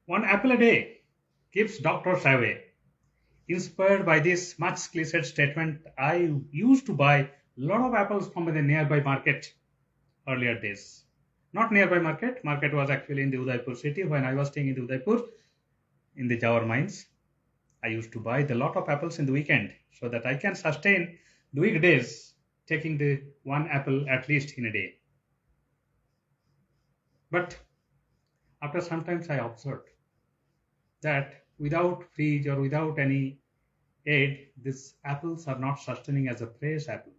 One apple a day keeps doctors away. Inspired by this much cliched statement, I used to buy a lot of apples from the nearby market earlier days. Not nearby market. Market was actually in the Udaipur city when I was staying in the Udaipur in the Jawar mines. I used to buy the lot of apples in the weekend so that I can sustain the weekdays taking the one apple at least in a day. But after some times I observed that without fridge or without any aid, these apples are not sustaining as a fresh apple.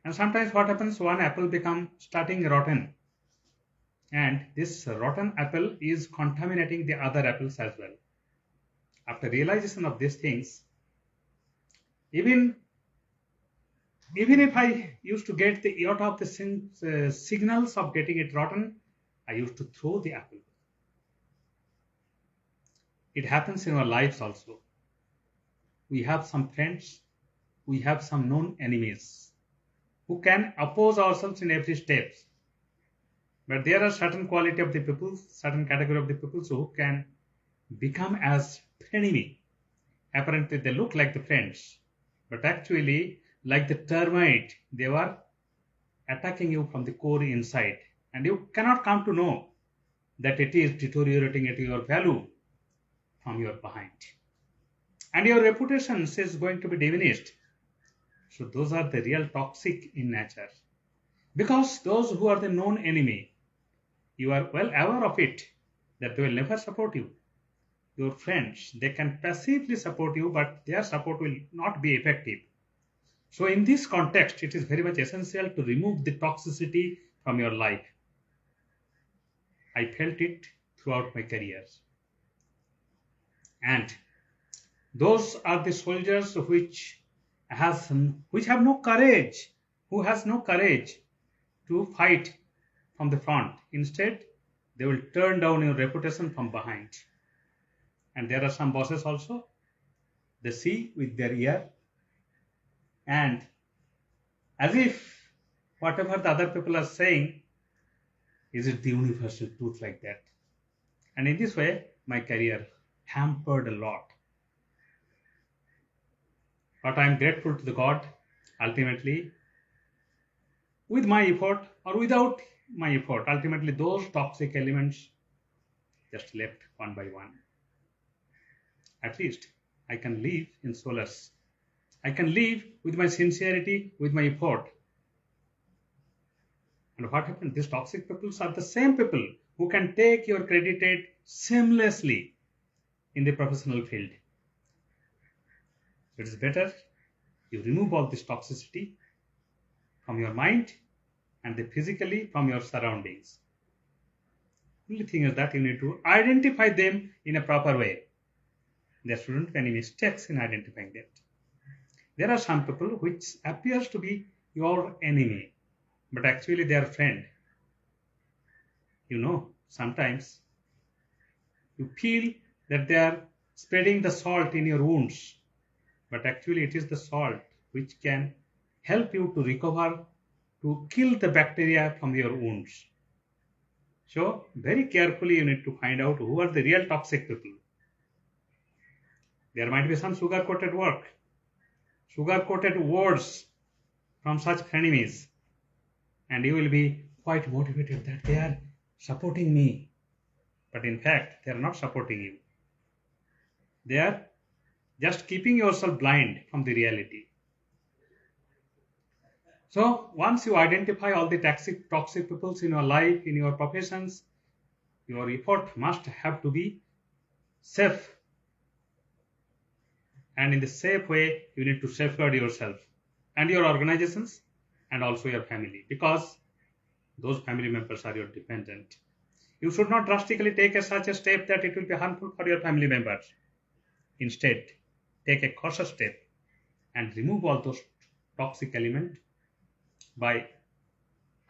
And sometimes what happens, one apple become starting rotten, and this rotten apple is contaminating the other apples as well. After realization of these things, even even if I used to get the iota of the signals of getting it rotten, I used to throw the apple. It happens in our lives also. We have some friends, we have some known enemies who can oppose ourselves in every step. But there are certain quality of the people, certain category of the people who can become as enemy. Apparently they look like the friends, but actually like the termite, they were attacking you from the core inside, and you cannot come to know that it is deteriorating at your value from your behind, and your reputation is going to be diminished. So those are the real toxic in nature, because those who are the known enemy, you are well aware of it, that they will never support you. Your friends, they can passively support you, but their support will not be effective. So in this context, it is very much essential to remove the toxicity from your life. I felt it throughout my career. And those are the soldiers which have no courage, who has no courage to fight from the front. Instead, they will turn down your reputation from behind. And there are some bosses also, they see with their ear, and as if whatever the other people are saying is it the universal truth, like that. And in this way, my career hampered a lot. But I am grateful to the God, ultimately, with my effort or without my effort, ultimately those toxic elements just left one by one. At least I can live in solace. I can live with my sincerity, with my effort. And what happened? These toxic people are the same people who can take your credited seamlessly in the professional field. It is better you remove all this toxicity from your mind and physically from your surroundings. Only thing is that you need to identify them in a proper way. There shouldn't be any mistakes in identifying that. There are some people which appears to be your enemy, but actually they are friend. Sometimes you feel that they are spreading the salt in your wounds, but actually it is the salt which can help you to recover, to kill the bacteria from your wounds. So very carefully you need to find out who are the real toxic people. There might be some sugar-coated work, sugar-coated words from such enemies, and you will be quite motivated that they are supporting me. But in fact, they are not supporting you. They are just keeping yourself blind from the reality. So once you identify all the toxic people in your life, in your professions, your effort must have to be safe. And in the safe way, you need to safeguard yourself and your organizations and also your family, because those family members are your dependent. You should not drastically take such a step that it will be harmful for your family members. Instead, take a cautious step and remove all those toxic elements by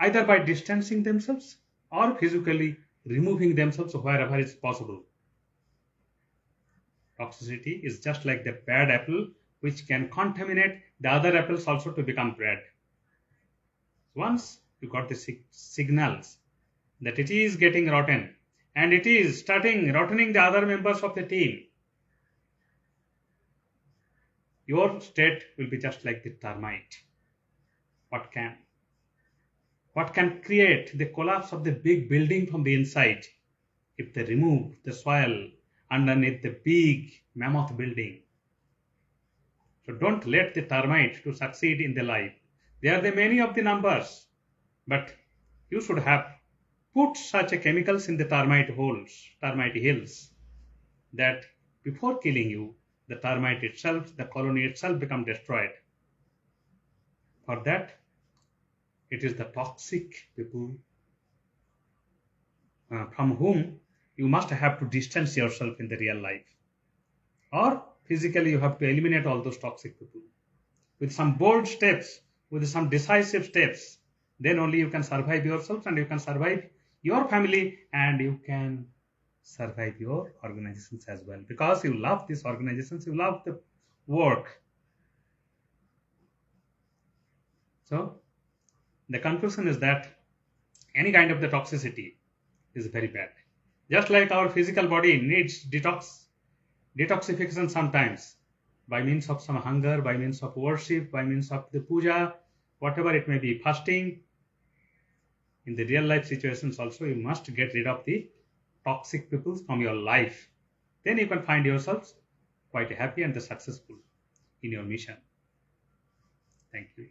either by distancing themselves or physically removing themselves wherever is possible. Toxicity is just like the bad apple which can contaminate the other apples also to become bad. Once you got the signals that it is getting rotten, and it is starting rotting the other members of the team, your state will be just like the termite. What can? What can create the collapse of the big building from the inside if they remove the soil underneath the big mammoth building? So don't let the termite to succeed in the life. There are the many of the numbers, but you should have put such a chemicals in the termite holes, termite hills, that before killing you, the termite itself, the colony itself become destroyed. For that, it is the toxic people from whom you must have to distance yourself in the real life. Or physically, you have to eliminate all those toxic people. With some bold steps, with some decisive steps, then only you can survive yourself and you can survive your family and you can survive your organizations as well. Because you love these organizations, you love the work. So, the conclusion is that any kind of the toxicity is very bad. Just like our physical body needs detoxification sometimes by means of some hunger, by means of worship, by means of the puja, whatever it may be, fasting. In the real life situations also, you must get rid of the toxic people from your life. Then you can find yourselves quite happy and successful in your mission. Thank you.